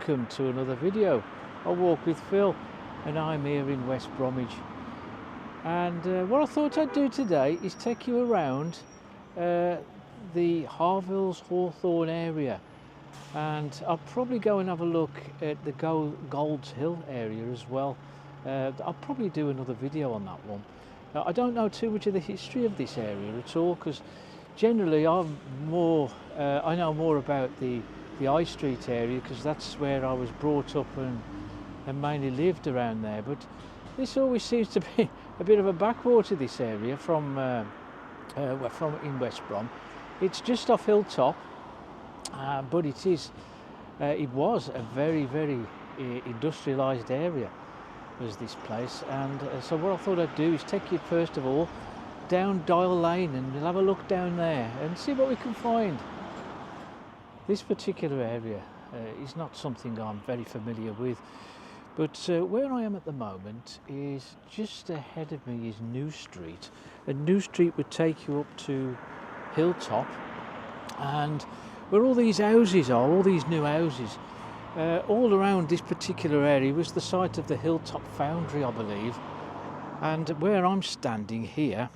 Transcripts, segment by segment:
welcome to another video. I walk with Phil and I'm here in West Bromwich, and what I thought I'd do today is take you around the Harvills Hawthorn area, and I'll probably go and have a look at the Gold's Hill area as well. I'll probably do another video on that one. I don't know too much of the history of this area at all, because generally I know more about the High Street area, because that's where I was brought up and mainly lived around there. But this always seems to be a bit of a backwater, this area from in West Brom. It's just off Hilltop, but it was a very industrialised area, was this place. And so what I thought I'd do is take you first of all down Dial Lane, and we'll have a look down there and see what we can find. This particular area is not something I'm very familiar with, but where I am at the moment is just ahead of me is New Street, and New Street would take you up to Hilltop, and where all these houses are, all these new houses, all around this particular area was the site of the Hilltop Foundry, I believe. And where I'm standing here,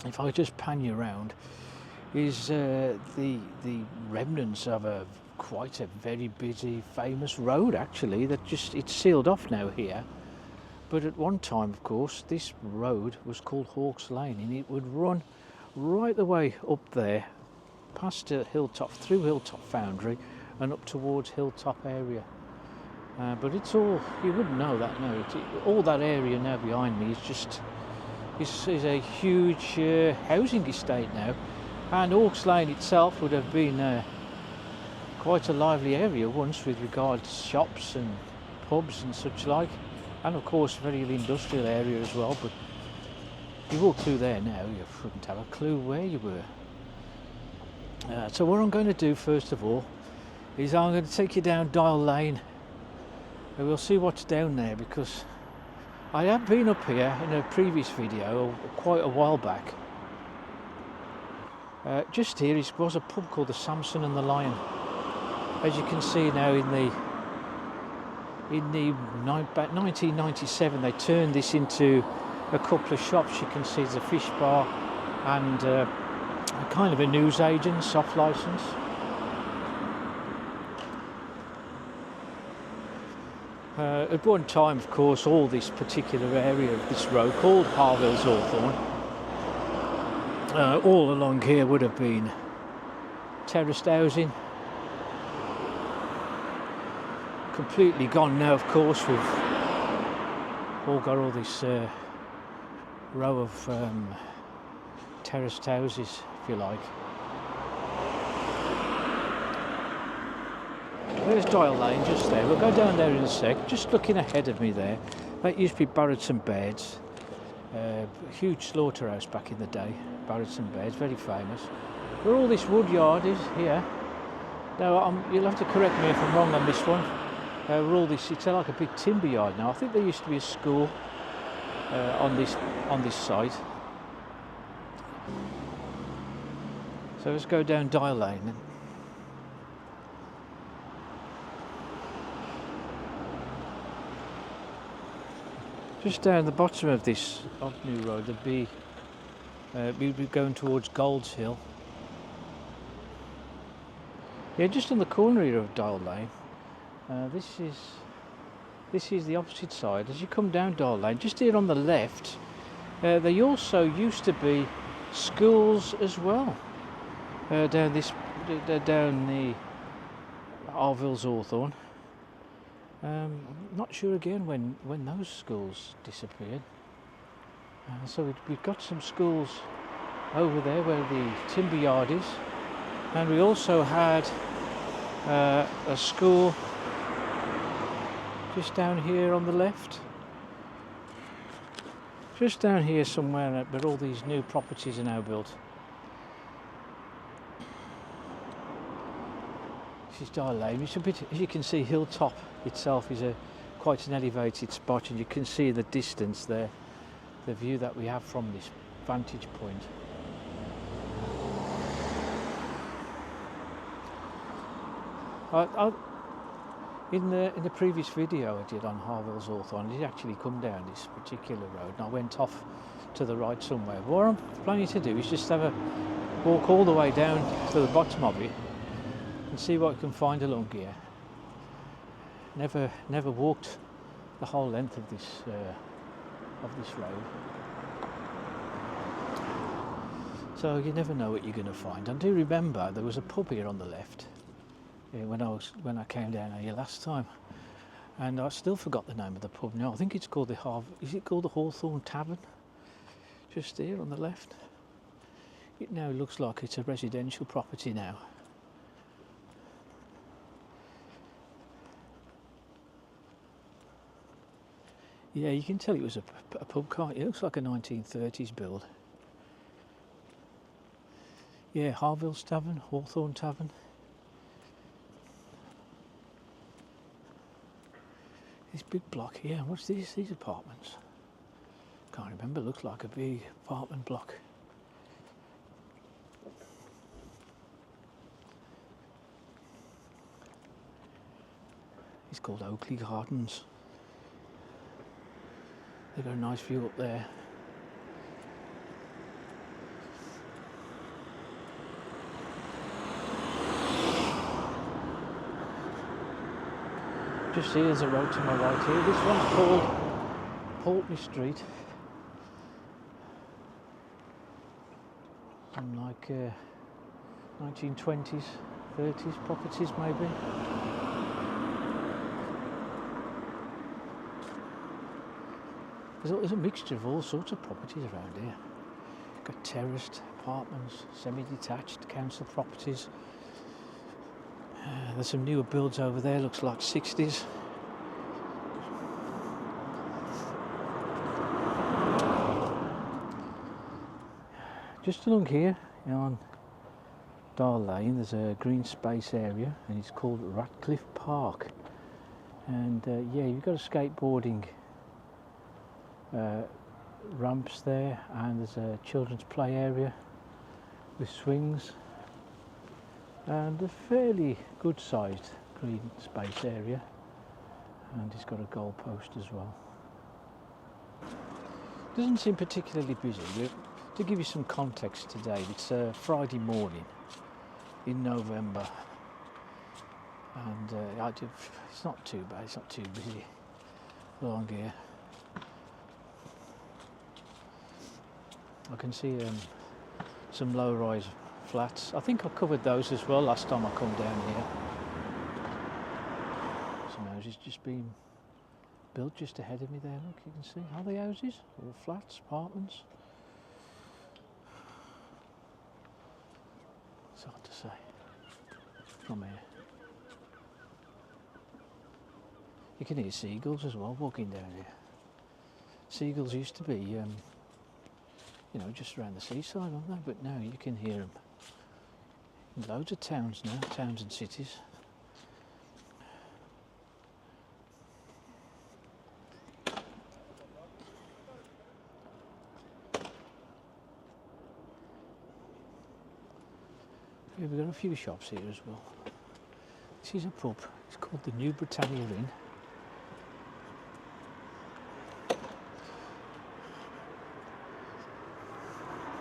if I just pan you around, is the remnants of quite a very busy, famous road, actually, that it's sealed off now here. But at one time, of course, this road was called Hawks Lane, and it would run right the way up there, past Hilltop, through Hilltop Foundry, and up towards Hilltop area. But it's all, you wouldn't know that now. All that area now behind me is a huge housing estate now. And Hawks Lane itself would have been quite a lively area once, with regards to shops and pubs and such like, and of course very industrial area as well. But you walk through there now, you wouldn't have a clue where you were. So what I'm going to do first of all is I'm going to take you down Dial Lane, and we'll see what's down there, because I have been up here in a previous video quite a while back. Just here was a pub called the Samson and the Lion. As you can see now, in 1997 they turned this into a couple of shops. You can see there's a fish bar and a kind of a newsagent, soft licence. At one time, of course, all this particular area of this road, called Harvills Hawthorn, all along here would have been terraced housing. Completely gone now, of course. We've all got all this row of terraced houses, if you like. There's Dial Lane just there. We'll go down there in a sec. Just looking ahead of me there, that used to be Barretts and Baird's, huge slaughterhouse back in the day. Barretts and Baird's, very famous. Where all this wood yard is here. Now you'll have to correct me if I'm wrong on this one. Where all this, it's like a big timber yard now. I think there used to be a school on this site. So let's go down Dial Lane then. Just down the bottom of this new road, we'd be going towards Gold's Hill. Yeah, just on the corner here of Dial Lane. This is the opposite side. As you come down Dial Lane, just here on the left, there also used to be schools as well. Down the Harvills Hawthorn. I'm not sure again when those schools disappeared. So we've got some schools over there where the timber yard is, and we also had a school just down here on the left. Just down here somewhere, but all these new properties are now built. This is Dial Lane. It's a bit, as you can see, Hilltop itself is quite an elevated spot, and you can see in the distance there the view that we have from this vantage point. In the previous video I did on Harvills Hawthorn, I did actually come down this particular road and I went off to the right somewhere. But what I'm planning to do is just have a walk all the way down to the bottom of it and see what I can find along here. Never walked the whole length of this road, so you never know what you're going to find. I do remember there was a pub here on the left when I came down here last time, and I still forgot the name of the pub now. I think it's called is it called the Hawthorn Tavern? Just here on the left. It now looks like it's a residential property now. Yeah, you can tell it was a pub, can't you? It looks like a 1930s build. Yeah, Harvills Tavern, Hawthorn Tavern. This big block here, what's these apartments? Can't remember, looks like a big apartment block. It's called Oakley Gardens. They've got a nice view up there. Just see there's a road to my right here. This one's called Pulteney Street. Some like 1920s, 30s properties maybe. There's a mixture of all sorts of properties around here. Got terraced apartments, semi-detached council properties. There's some newer builds over there, looks like 60s. Just along here on Dale Lane there's a green space area and it's called Ratcliffe Park. And yeah, you've got a skateboarding ramps there, and there's a children's play area with swings and a fairly good sized green space area, and it's got a goal post as well. Doesn't seem particularly busy. To give you some context today, it's a Friday morning in November, and it's not too bad, it's not too busy along here. I can see some low-rise flats. I think I covered those as well last time I come down here. Some houses just being built just ahead of me there. Look, you can see. Are they houses or flats, apartments? It's hard to say from here. You can hear seagulls as well walking down here. Seagulls used to be you know, just around the seaside, aren't they? But now you can hear them in loads of towns now, towns and cities. Yeah, we've got a few shops here as well. This is a pub, it's called the New Britannia Inn.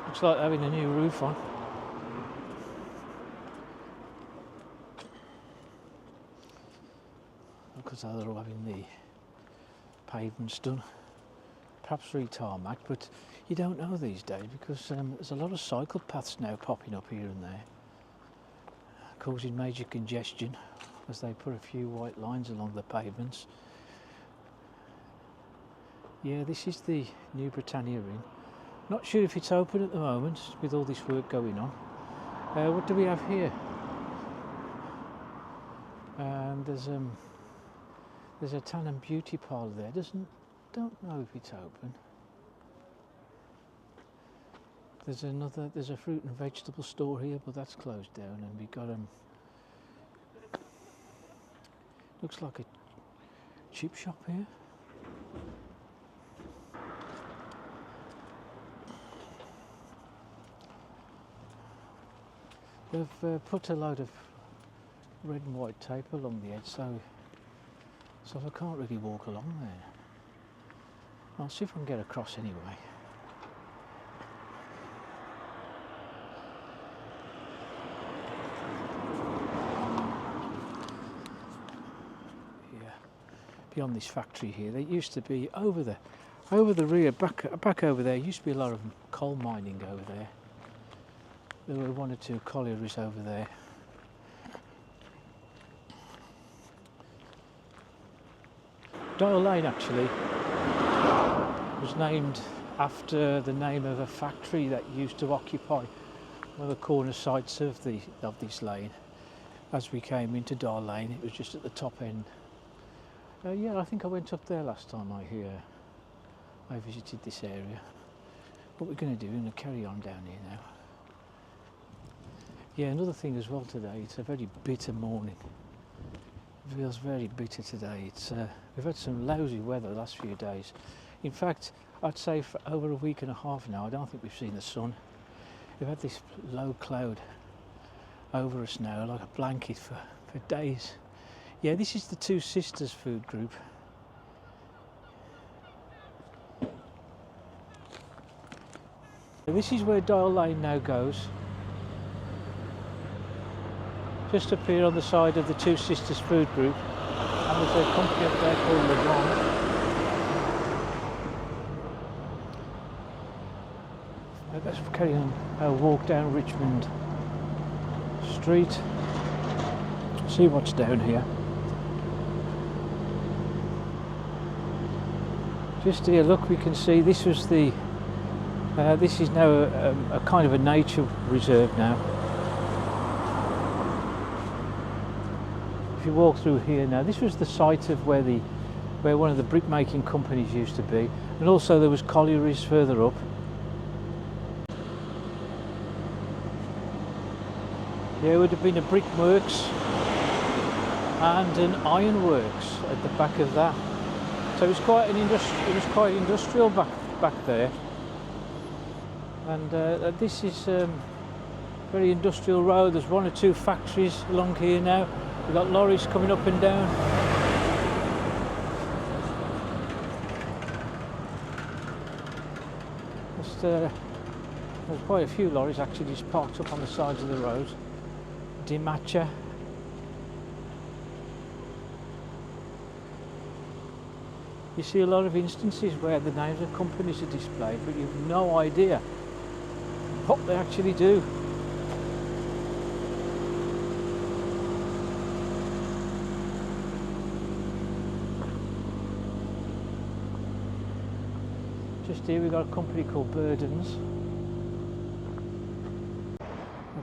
Looks like having a new roof on. Because they're all having the pavements done. Perhaps re-tarmac, but you don't know these days because there's a lot of cycle paths now popping up here and there, causing major congestion as they put a few white lines along the pavements. Yeah, this is the New Britannia Inn. Not sure if it's open at the moment with all this work going on. What do we have here? And there's a tan and beauty parlour there. Don't know if it's open. There's a fruit and vegetable store here, but that's closed down, and we got looks like a chip shop here. They've put a load of red and white tape along the edge, so so I can't really walk along there. I'll see if I can get across anyway. Yeah, beyond this factory here, there used to be over the rear, back over there, used to be a lot of coal mining over there. There were one or two collieries over there. Dial Lane actually was named after the name of a factory that used to occupy one of the corner sites of this lane. As we came into Dial Lane, it was just at the top end. Yeah, I think I went up there last time I visited this area. What we're going to do, we're going to carry on down here now. Yeah, another thing as well today, it's a very bitter morning. It feels very bitter today. We've had some lousy weather the last few days. In fact, I'd say for over a week and a half now, I don't think we've seen the sun. We've had this low cloud over us now, like a blanket for days. Yeah, this is the Two Sisters food group. This is where Dial Lane now goes. Just up here on the side of the Two Sisters food group, and there's a company up there called Le Grand. Let's carry on our walk down Richmond Street, see what's down here. Just here, look, we can see this was the this is now a kind of a nature reserve now. If you walk through here now, this was the site of where one of the brickmaking companies used to be, and also there was collieries further up. There would have been a brickworks and an ironworks at the back of that. So it was quite quite industrial back there. And this is very industrial road. There's one or two factories along here now. We've got lorries coming up and down. There's quite a few lorries actually just parked up on the sides of the road. Dimatcha. You see a lot of instances where the names of companies are displayed, but you've no idea what they actually do. Just here we've got a company called Burdens.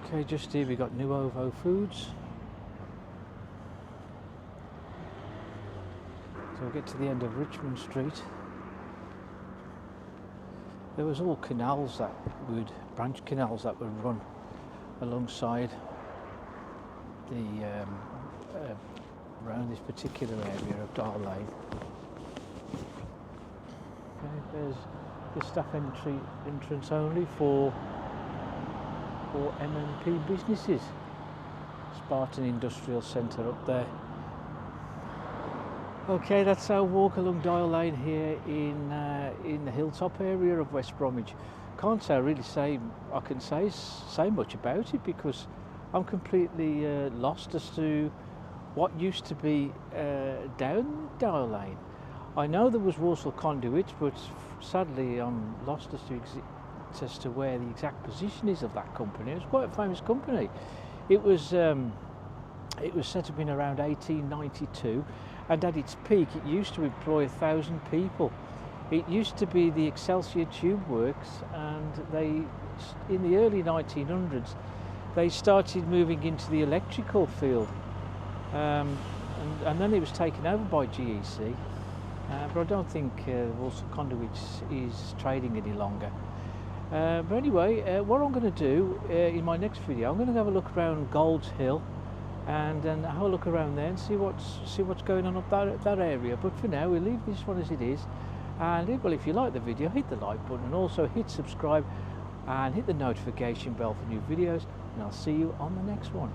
Okay, just here we've got Nuovo Foods. So we'll get to the end of Richmond Street. There was all canals branch canals that would run alongside the around this particular area of Dial Lane. Okay, there's the staff entrance only for M&P businesses. Spartan Industrial Centre up there. Okay, that's our walk along Dial Lane here in the hilltop area of West Bromwich. Can't say I can say much about it because I'm completely lost as to what used to be down Dial Lane. I know there was Walsall Conduits, but sadly I'm lost as to where the exact position is of that company. It was quite a famous company. It was set up in around 1892, and at its peak it used to employ 1,000 people. It used to be the Excelsior Tube Works, and in the early 1900s they started moving into the electrical field, and then it was taken over by GEC, but I don't think Walsall Conduits is trading any longer. But anyway, what I'm going to do in my next video, I'm going to have a look around Gold's Hill and then have a look around there and see what's going on up that area. But for now, we'll leave this one as it is. And well, if you like the video, hit the like button and also hit subscribe and hit the notification bell for new videos. And I'll see you on the next one.